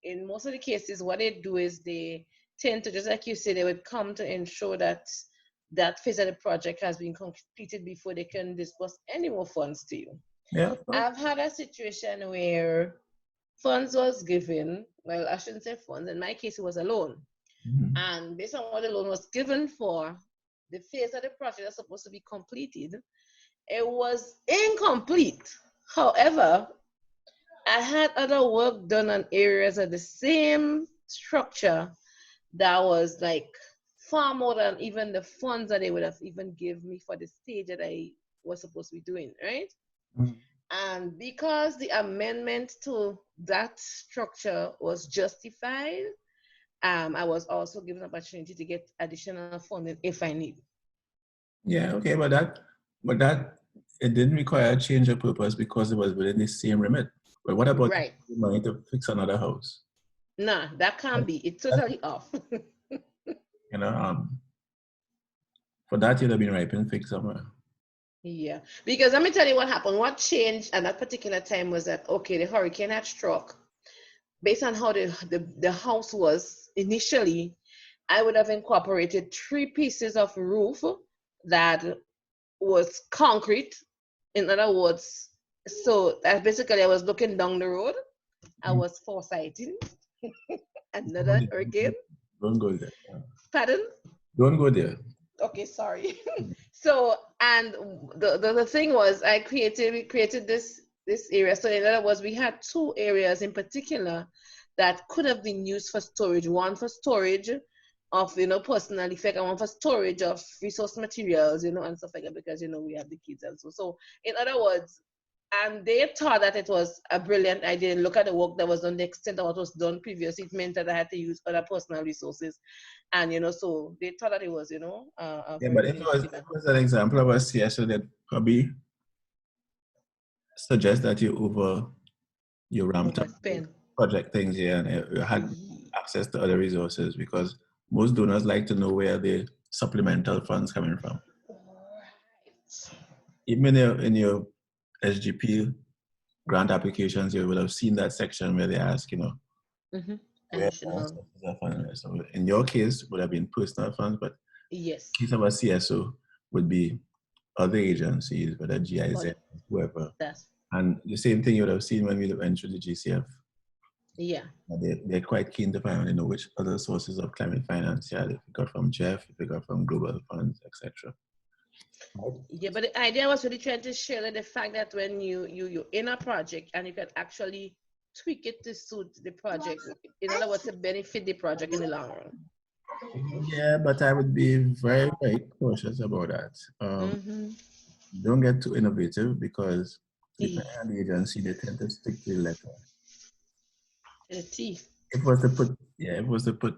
in most of the cases, what they do is they tend to, just like you said, they would come to ensure that that phase of the project has been completed before they can disburse any more funds to you. Yeah. I've had a situation where funds was given, well, I shouldn't say funds, in my case, it was a loan. Mhm. And based on what the loan was given for, the phase of the project that's supposed to be completed, it was incomplete. However, I had other work done on areas of the same structure that was like far more than even the funds that they would have even give me for the stage that I was supposed to be doing, right? Mhm. And because the amendment to that structure was justified, I was also given opportunity to get additional funding if I need. Yeah, okay, but that it didn't require a change of purpose because it was within the same remit. But what about Right. the money to fix another house? Nah, that can't That, be. It's that, totally off. you know, for that you'd have been ripe and fixed somewhere. Yeah, because let me tell you what happened. What changed at that particular time was that, okay, the hurricane had struck. Based on how the house was initially, I would have incorporated three pieces of roof that was concrete. In other words, so basically I was looking down the road. I Mm. was foresighting another Don't hurricane. don't go there. Pardon? Don't go there. Okay, sorry. So, and the thing was, we created this area. So in other words, we had two areas in particular that could have been used for storage. One for storage of personal effect, and one for storage of resource materials, and stuff like that, because we have the kids and so in other words, and they thought that it was a brilliant idea. Look at the work that was done, the extent of what was done previously. It meant that I had to use other personal resources, and so they thought that it was a Yeah, very but good if initiative. it was an example of a CSO that probably suggests that you ramped up the Overspend. project things here and you had access to other resources because most donors like to know where the supplemental funds coming from. Even in your SGP grant applications, you would have seen that section where they ask, Mm-hmm. where Additional. sources of funds. So in your case, would have been personal funds, but Yes. in case of a CSO would be other agencies, whether GIZ, Other. whoever. That's. And the same thing you would have seen when we went through the GCF. Yeah. They're quite keen to find out, which other sources of climate finance you had. If you got from Jeff, if you got from global funds, etc. Yeah, but the idea was really trying to share that the fact that when you're in a project and you can actually tweak it to suit the project, in other words, to benefit the project in the long run. Yeah, but I would be very, very cautious about that. Mm-hmm. Don't get too innovative because E. depending on the agency, they tend to stick to the letter. The T. If it was to put, yeah, if it was to put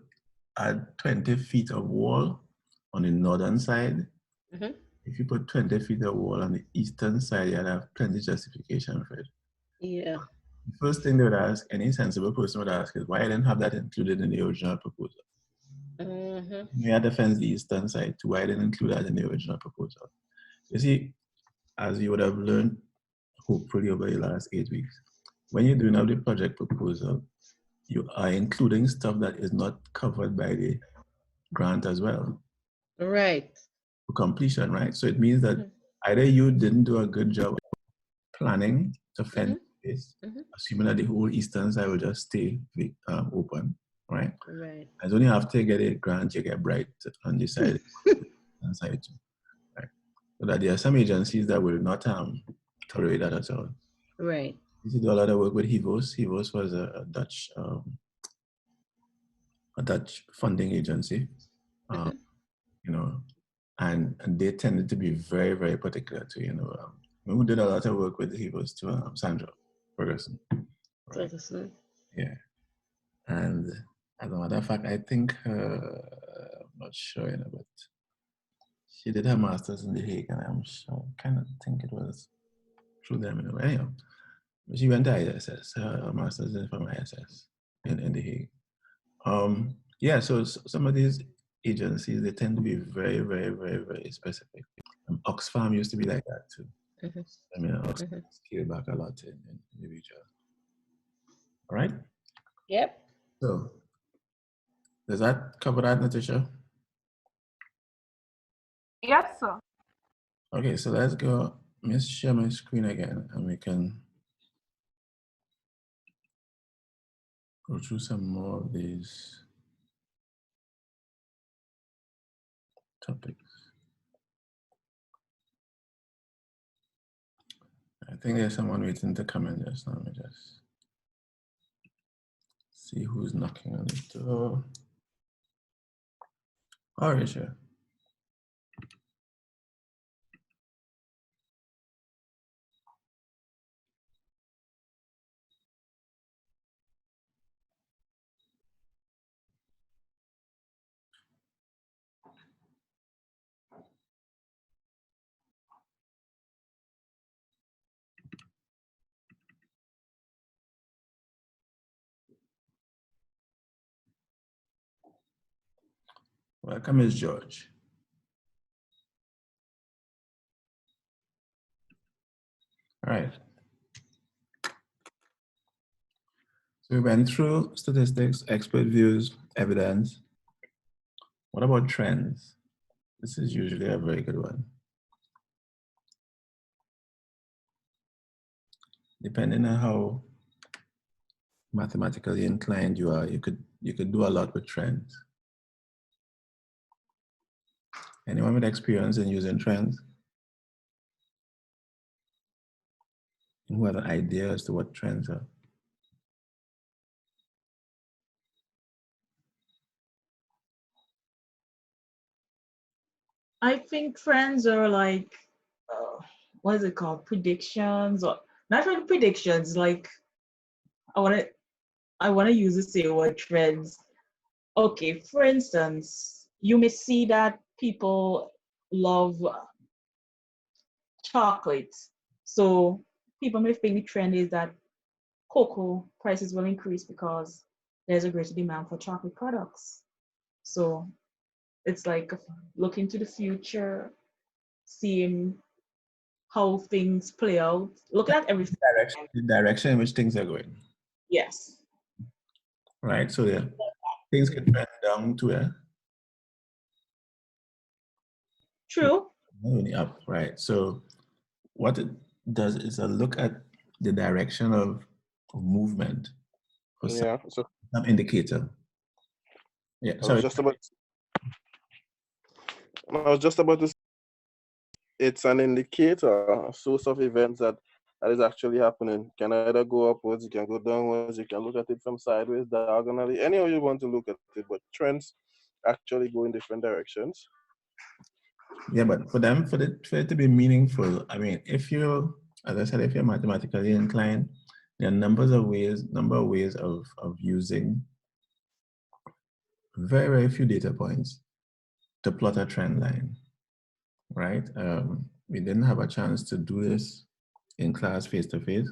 20 feet of wall on the northern side, Mm-hmm. if you put 20 feet of wall on the eastern side, you'd have plenty justification for it. Yeah. The first thing they would ask, any sensible person would ask, is why I didn't have that included in the original proposal. Mm-hmm. We had to fence the eastern side too. Why I didn't include that in the original proposal? You see, as you would have learned, hopefully over the last 8 weeks, when you're doing out the project proposal, you are including stuff that is not covered by the grant as well Right. for completion, right? So it means that Mm-hmm. either you didn't do a good job planning to fence Mm-hmm. this, Mm-hmm. assuming that the whole eastern side will just stay open, right? Right. It's only after you get a grant you get bright on the side, and side too, right? So that there are some agencies that will not tolerate that at all. Right. You see, do a lot of work with HIVOS. HIVOS was a Dutch funding agency, um, Mm-hmm. you know, and they tended to be very, very particular to, we did a lot of work with HIVOS to Sandra Ferguson, right? Ferguson. Yeah. And as a matter of fact, I think, I'm not sure, but she did her master's in The Hague, and I'm sure, kind of think it was through them, Anyhow, she went to ISS, her master's is from ISS in The Hague. Yeah, so some of these agencies, they tend to be very, very, very, very specific. Oxfam used to be like that too. Mm-hmm. I mean, Oxfam Mm-hmm. scaled back a lot in the region. All right? Yep. So does that cover that, Natasha? Yes, sir. Okay, so let's go. Let me share my screen again and we can go through some more of these topics. I think there's someone waiting to come in just now. Let me just see who's knocking on the door. Oh, Risha. Welcome, Ms. George. All right. So we went through statistics, expert views, evidence. What about trends? This is usually a very good one. Depending on how mathematically inclined you are, you could do a lot with trends. Anyone with experience in using trends? Who have an idea as to what trends are? I think trends are like, what is it called? Predictions, or not really predictions. Like, I want to use the same word trends. Okay, for instance, you may see that people love chocolate. So people may think the trend is that cocoa prices will increase because there's a greater demand for chocolate products. So it's like looking to the future, seeing how things play out, looking at everything. The direction in which things are going, Yes, right? So yeah, things can trend down to true. only up, right? So what it does is a look at the direction of movement for Yeah, so some indicator. Yeah, I was sorry. just about I was just about to say it's an indicator, a source of events that is actually happening. Can either go upwards, you can go downwards, you can look at it from sideways, diagonally, any way you want to look at it, but trends actually go in different directions. Yeah, but for them, for it to be meaningful, I mean, if you, as I said, if you're mathematically inclined, there are number of ways of using very, very few data points to plot a trend line, right? We didn't have a chance to do this in class face to face,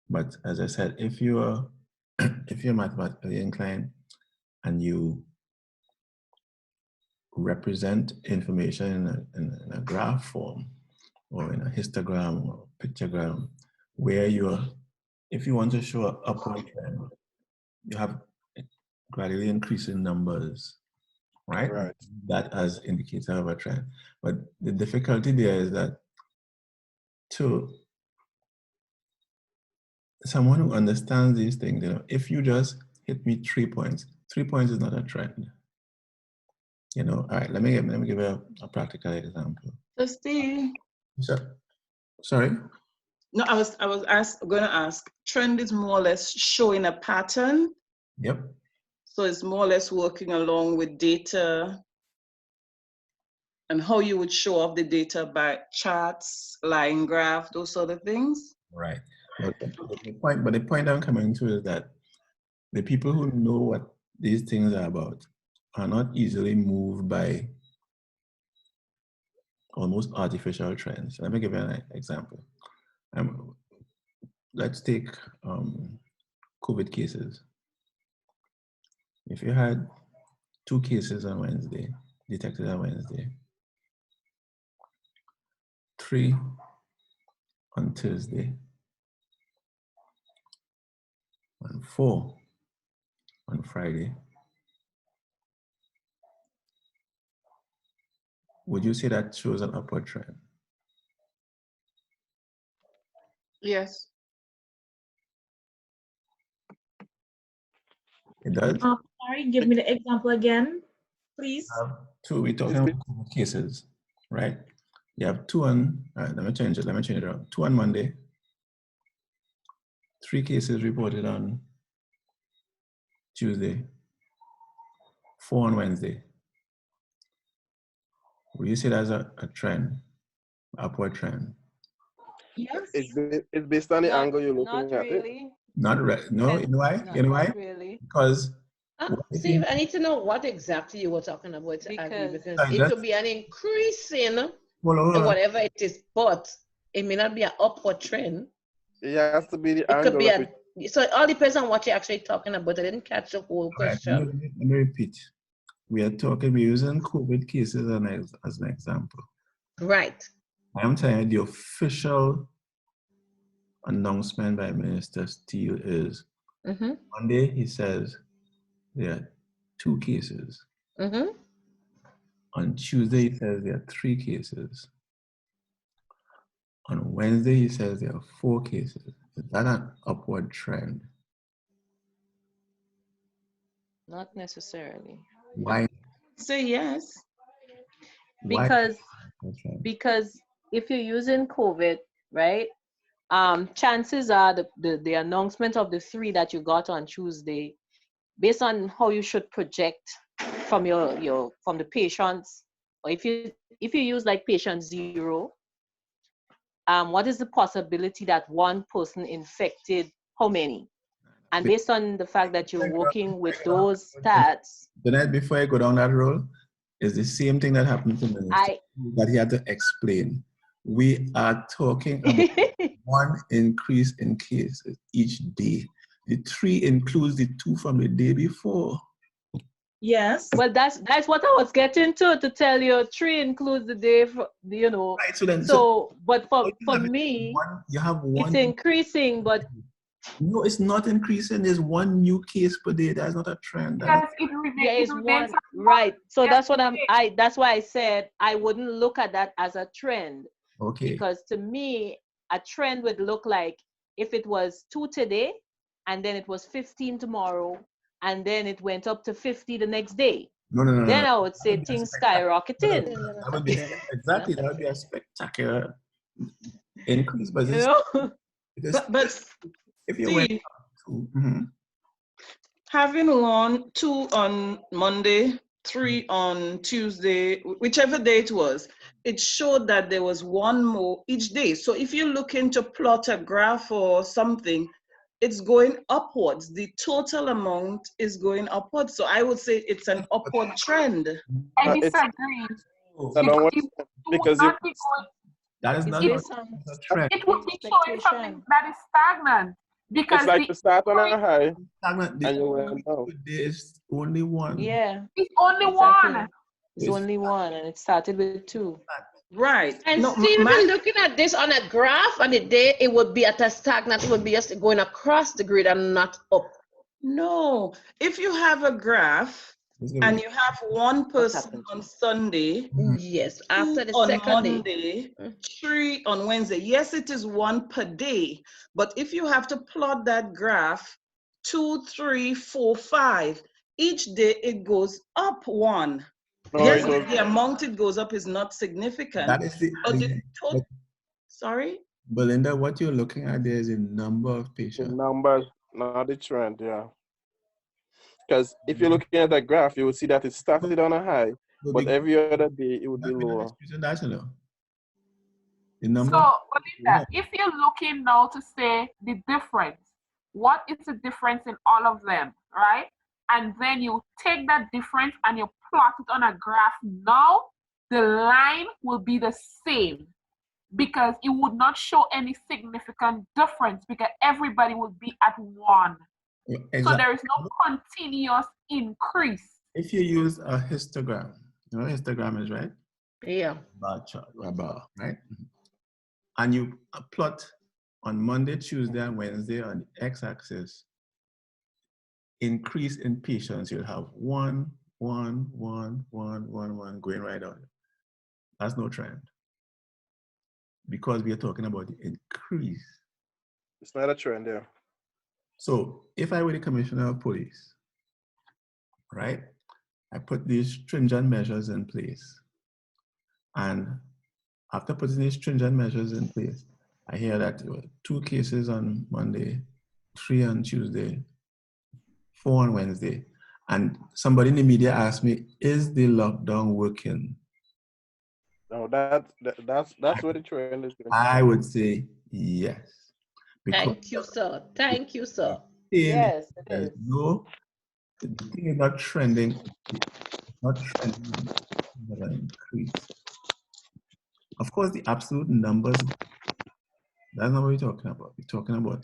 but as I said, if you're if you're mathematically inclined and you represent information in a graph form or in a histogram or pictogram, where you're, if you want to show an upward trend, you have gradually increasing numbers, right? Right. That as indicator of a trend. But the difficulty there is that to someone who understands these things, you know, if you just hit me 3 points, 3 points is not a trend. You know, all right, let me give a practical example. Just the So, sorry? no, going to ask. Trend is more or less showing a pattern, Yep. so it's more or less working along with data and how you would show off the data by charts, line graph, those sort of things. Right. But the point I'm coming to is that the people who know what these things are about are not easily moved by almost artificial trends. Let me give you an example. Let's take COVID cases. If you had 2 cases on Wednesday, detected on Wednesday, 3 on Thursday, and 4 on Friday, would you say that shows an upward trend? Yes. It does? Sorry, give me the example again, please. Two, we're talking about COVID cases, right? You have two on, all right, let me change it around. 2 on Monday, 3 cases reported on Tuesday, 4 on Wednesday. Will you say that's a trend, upward trend? Yes. It's based on the angle you're looking Not at it. really. Not no, you know why? You know why? Not really. Because Steve, I need to know what exactly you were talking about to agree, because it could be an increase in whatever it is, but it may not be an upward trend. It has to be the It could angle. be so it all depends on what you're actually talking about. I didn't catch the whole question. Right, let me repeat. We're using COVID cases as an example. Right. I'm telling you, the official announcement by Minister Steele is Monday, he says there are 2 cases. On Tuesday, he says there are 3 cases. On Wednesday, he says there are 4 cases. Is that an upward trend? Not necessarily. Why? Say yes. Because if you're using COVID, right? Chances are the announcement of the 3 that you got on Tuesday, based on how you should project from from the patients, or if you use like patient 0, what is the possibility that one person infected how many? And based on the fact that you're working with those stats. The night before I go down that road, is the same thing that happened to me that he had to explain. We are talking about 1 increase in cases each day. The 3 includes the 2 from the day before. Yes. Well, that's what I was getting to tell you. 3 includes the day, for, Right, but for me, you have 1. It's increasing, but no, it's not increasing. There's 1 new case per day. That's not a trend. Yes, there is one, right? So that's what that's why I said I wouldn't look at that as a trend. Okay. Because to me, a trend would look like if it was 2 today, and then it was 15 tomorrow, and then it went up to 50 the next day. No. Then I would say things skyrocketed. That would be exactly. That would be a spectacular increase, but if you went to, having 2 on Monday, 3 on Tuesday, whichever day it was, it showed that there was 1 more each day. So if you're looking to plot a graph or something, it's going upwards. The total amount is going upwards. So I would say it's an upward trend. I disagree. Because that is not a trend. It would be showing something that is stagnant. Because it's like to start on a high. Stagnant. And you went down. There's only 1. Yeah. It's only 1. It's only 1, and it started with 2. Right. And Steve, looking at this on a graph on the day, it would be at a stagnant. It would be just going across the grid and not up. No. If you have a graph and you have 1 person on Sunday, yes, after the on second Monday, 3 on Wednesday. Yes, it is 1 per day. But if you have to plot that graph, 2, 3, 4, 5, each day it goes up 1. No, yes, the amount it goes up is not significant. That is Sorry? Belinda, what you're looking at there is a number of patients. The numbers, not the trend, yeah. Because if you're looking at that graph, you will see that it started on a high, but every other day it would be lower. The number. So, Belinda, if you're looking now to say the difference, what is the difference in all of them, right? And then you take that difference and you plot it on a graph. Now, the line will be the same because it would not show any significant difference because everybody would be at 1. Exactly. So there is no continuous increase. If you use a histogram, you know what histogram is, right? Yeah. Bar chart, right? And you plot on Monday, Tuesday, and Wednesday on the x-axis increase in patients, you'll have 1, 1, 1, 1, 1, 1 going right on. That's no trend. Because we are talking about the increase. It's not a trend there. So if I were the commissioner of police, right, I put these stringent measures in place. And after putting these stringent measures in place, I hear that there were 2 cases on Monday, 3 on Tuesday, 4 on Wednesday. And somebody in the media asked me, is the lockdown working? No, that's where the trend is. I would say yes. Thank you, sir. Thank you, sir. Yes, it is. No, the thing is not trending. Not trending at an increase. Of course, the absolute numbers, that's not what we're talking about. We're talking about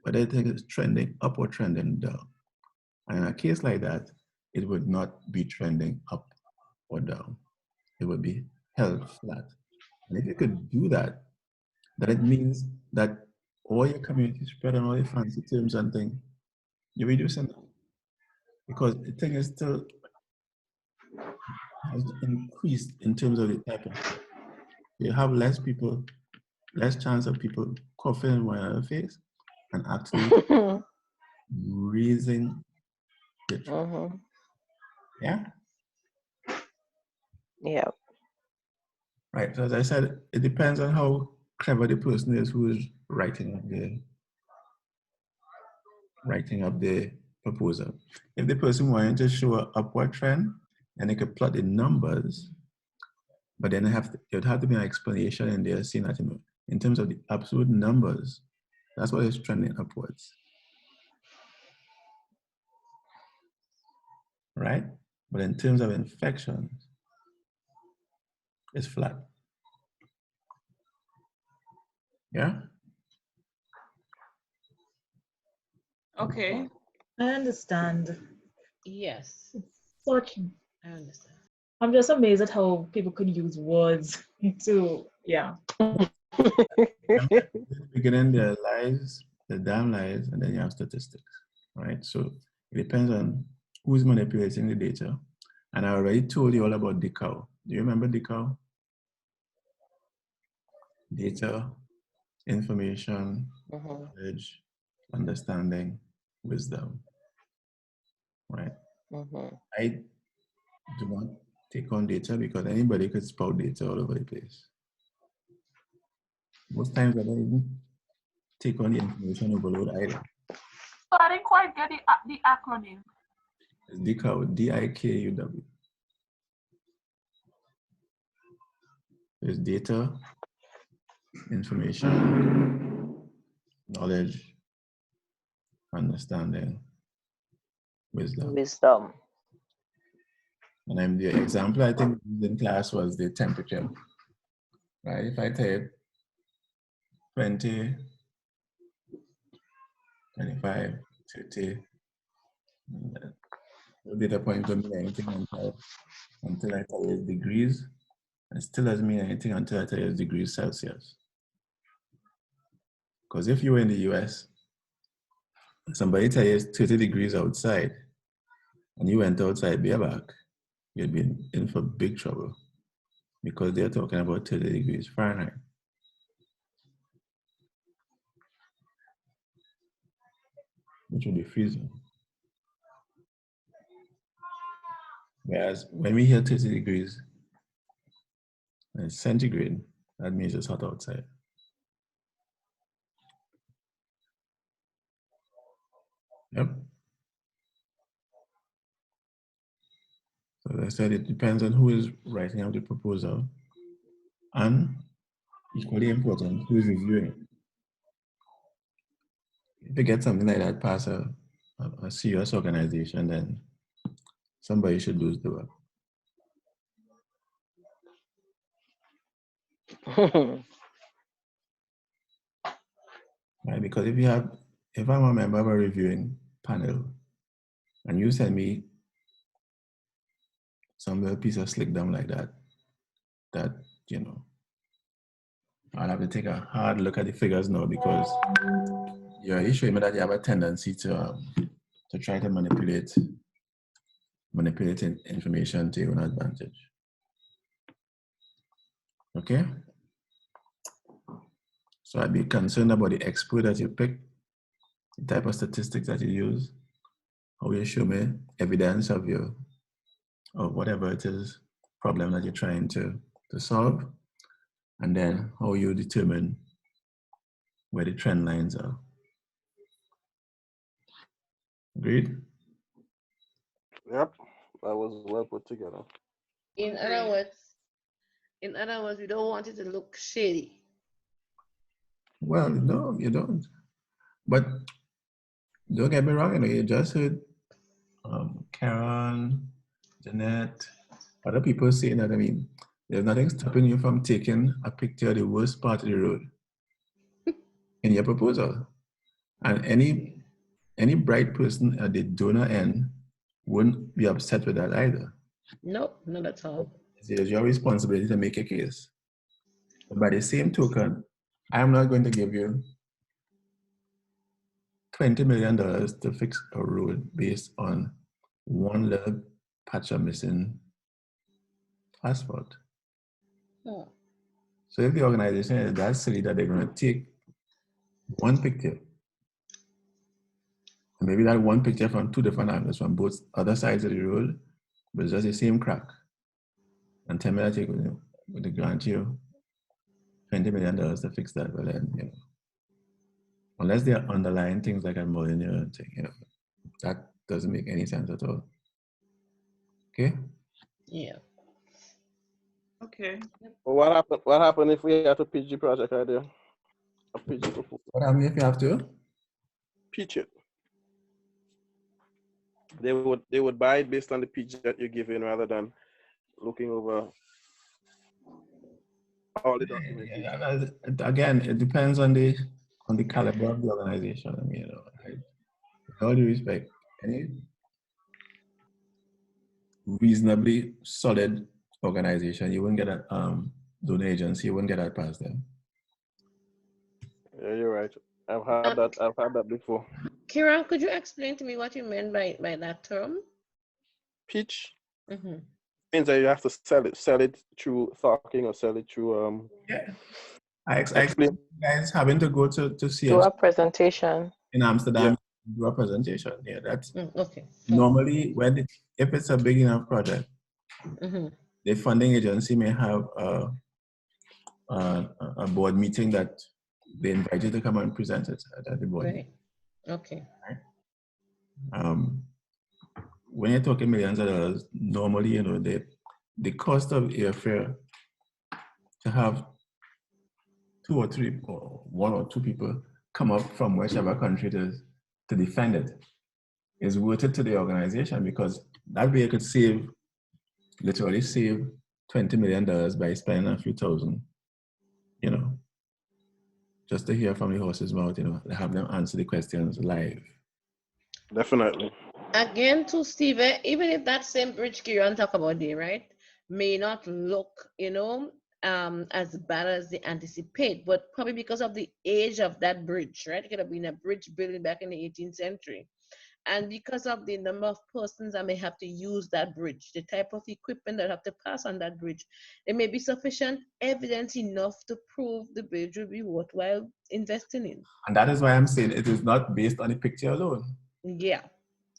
whether it is trending up or trending down. And in a case like that, it would not be trending up or down. It would be held flat. And if you could do that, then it means that all your community spread and all your fancy terms and things, you're reducing that. Because the thing is still has increased in terms of the type of, you have less people, less chance of people coughing in one another's face and actually raising the trend. Yeah? Yeah. Right, so as I said, it depends on how clever the person is who is writing up the proposal. If the person wanted to show an upward trend, then they could plot the numbers, but then there would have to be an explanation in there saying that, in terms of the absolute numbers, that's what is trending upwards. Right? But in terms of infections, it's flat. Yeah? Okay. I understand. Yes, Such, I understand. I'm just amazed at how people could use words to, yeah. Beginning their lies, the damn lies, and then you have statistics, right? So it depends on who's manipulating the data. And I already told you all about DCOW. Do you remember DCOW? Data, information, knowledge, understanding, wisdom, right? I do not take on data because anybody could spout data all over the place. Most times I don't even take on the information overload either. So I didn't quite get the acronym. It's DCOW, D-I-K-U-W. There's data, information, knowledge, understanding, wisdom. And the example I think in class was the temperature. Right? If I tell you 20, 25, 30, no data point don't mean anything until I tell you degrees. It still doesn't mean anything until I tell you degrees Celsius. Because if you were in the US, somebody tell you it's 30 degrees outside, and you went outside bareback, you'd be in for big trouble because they're talking about 30 degrees Fahrenheit. Which would be freezing. Whereas when we hear 30 degrees and it's centigrade, that means it's hot outside. Yep. So as I said, it depends on who is writing out the proposal and, equally important, who is reviewing it. If you get something like that past a serious organization, then somebody should lose the work. Right? Because if I'm a member of a reviewing panel and you send me some little piece of slick dumb like that, I'll have to take a hard look at the figures now because you're showing me that you have a tendency to to try to manipulate information to your own advantage. Okay? So I'd be concerned about the expert that you pick, the type of statistics that you use, how you show me evidence of whatever it is, problem that you're trying to solve, and then how you determine where the trend lines are. Agreed? Yep, that was well put together. In other words, we don't want it to look shady. Well, no, you don't. But don't get me wrong, you just heard Karen, Jeanette, other people saying that, there's nothing stopping you from taking a picture of the worst part of the road in your proposal. And any bright person at the donor end wouldn't be upset with that either. Nope, not at all. It's your responsibility to make a case. But by the same token, I'm not going to give you $20 million to fix a road based on one little patch of missing asphalt. Oh. So if the organization is that silly that they're going to take one picture, and maybe that one picture from two different angles from both other sides of the road, but it's just the same crack, and tell me that you're going to grant you $20 million to fix that, well then, unless there are underlying things like a millennial thing, that doesn't make any sense at all. Okay? Yeah. Okay. Well, what happened if we had to pitch the project idea? A pitch proposal. What happens if you have to? Pitch it. They would buy it based on the pitch that you're giving rather than looking over all the documentation. Yeah, again, it depends on the caliber of the organization. With all due respect, any reasonably solid organization, you wouldn't get a donor agency, you wouldn't get that past them. Yeah, you're right. I've had that before. Kira, could you explain to me what you meant by that term? Pitch Mm-hmm. means that you have to sell it through talking or sell it through Yeah. I explain guys having to go to CSD Do a presentation in Amsterdam, yeah. do a presentation. Yeah, that's okay. Normally if it's a big enough project, Mm-hmm. the funding agency may have a board meeting that they invite you to come and present it at the board. Right. Okay. Right? When you're talking millions of dollars, normally, the cost of airfare to have 2 or 3 or 1 or 2 people come up from whichever country to defend it is worth it to the organization, because that way you could literally save $20 million by spending a few thousand, just to hear from the horse's mouth, have them answer the questions live. Definitely. Again, to Steve, even if that same bridge Kieran talk about there, right, may not look, as bad as they anticipate, but probably because of the age of that bridge, right? It could have been a bridge built back in the 18th century. And because of the number of persons that may have to use that bridge, the type of equipment that have to pass on that bridge, there may be sufficient evidence enough to prove the bridge will be worthwhile investing in. And that is why I'm saying it is not based on the picture alone. Yeah.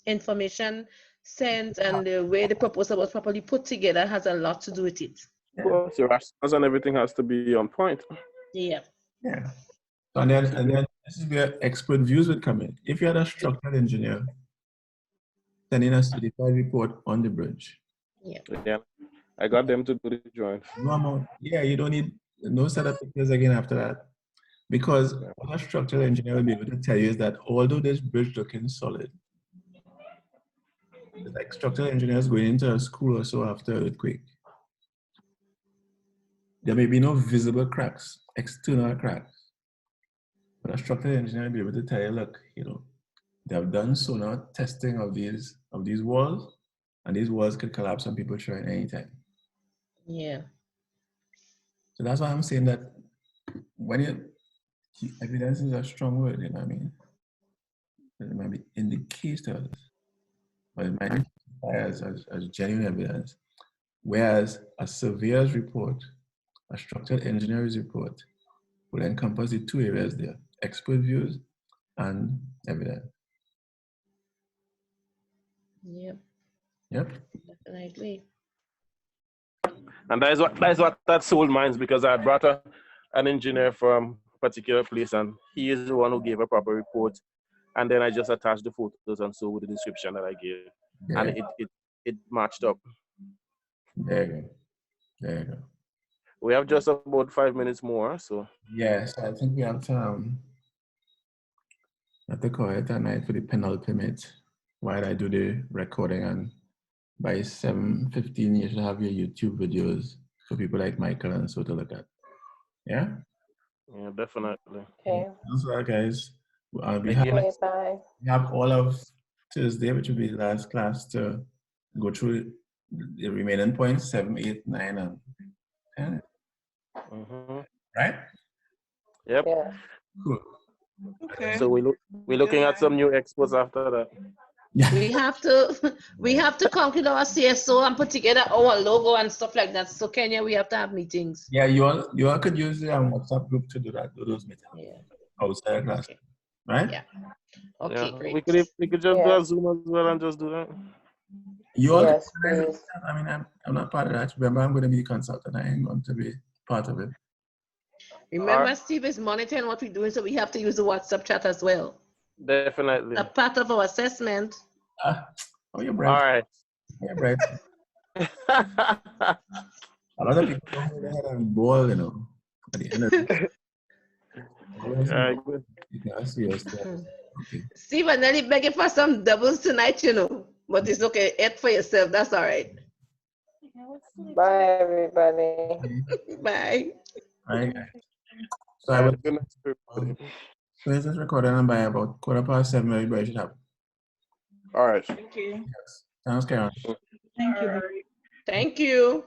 Information sent and the way the proposal was properly put together has a lot to do with it. Of course, your rationales and everything has to be on point. Yeah. Yeah. And then this is where expert views would come in. If you had a structural engineer sending a certified report on the bridge. Yeah. I got them to do the drawing. Yeah, you don't need no set of pictures again after that. Because what a structural engineer will be able to tell you is that although this bridge looking solid, it's like structural engineers going into a school or so after earthquake. There may be no visible cracks, external cracks. But a structural engineer will be able to tell you, look, they have done sonar testing of these walls, and these walls could collapse on people showing anytime. Yeah. So that's why I'm saying that when evidence is a strong word, it might be indicators. but it might be as genuine evidence. Whereas a surveyor's report, a structural engineer's report, will encompass the two areas there, expert views and evidence. Yep. Yep. Definitely. And that is what that sold mines, because I brought an engineer from a particular place, and he is the one who gave a proper report. And then I just attached the photos and so with the description that I gave. Yeah. And it matched up. There you go. There you go. We have just about 5 minutes more, so. Yes, I think we have to call it at night for the penultimate while I do the recording, and by 7:15 you should have your YouTube videos for people like Michael and so to look at. Yeah? Yeah, definitely. Okay. That's all right, guys. We have all of Thursday, which will be the last class, to go through the remaining points, 7, 8, 9, and 10. Mm-hmm. Right? Yep. Yeah. Cool. Okay. So we're looking at some new expos after that. We have to conclude our CSO and put together our logo and stuff like that. So Kenya, we have to have meetings. Yeah, you all could use the WhatsApp group to do those meetings. Yeah. Outside class. Okay. Right? Yeah. Okay, Yeah. great. We could just do a Zoom as well and just do that. You all Yes, please. I mean, I'm not part of that. Remember, I'm going to be the consultant. I ain't going to be part of it. Remember, Steve is monitoring what we're doing, so we have to use the WhatsApp chat as well. Definitely. A part of our assessment. Oh, you're bright. All right. You're bright. A lot of people don't go ahead and ball, you know, at the end of it. You can see yourself. Okay. Steve, I'm nearly begging for some doubles tonight, you know. But it's okay. Eat for yourself. That's all right. Bye, everybody. Bye. All right, guys. So I will finish this recording, and by about 7:15, everybody should have. All right. Thank you. Yes. Thanks, Karen. Thank you. Thank you.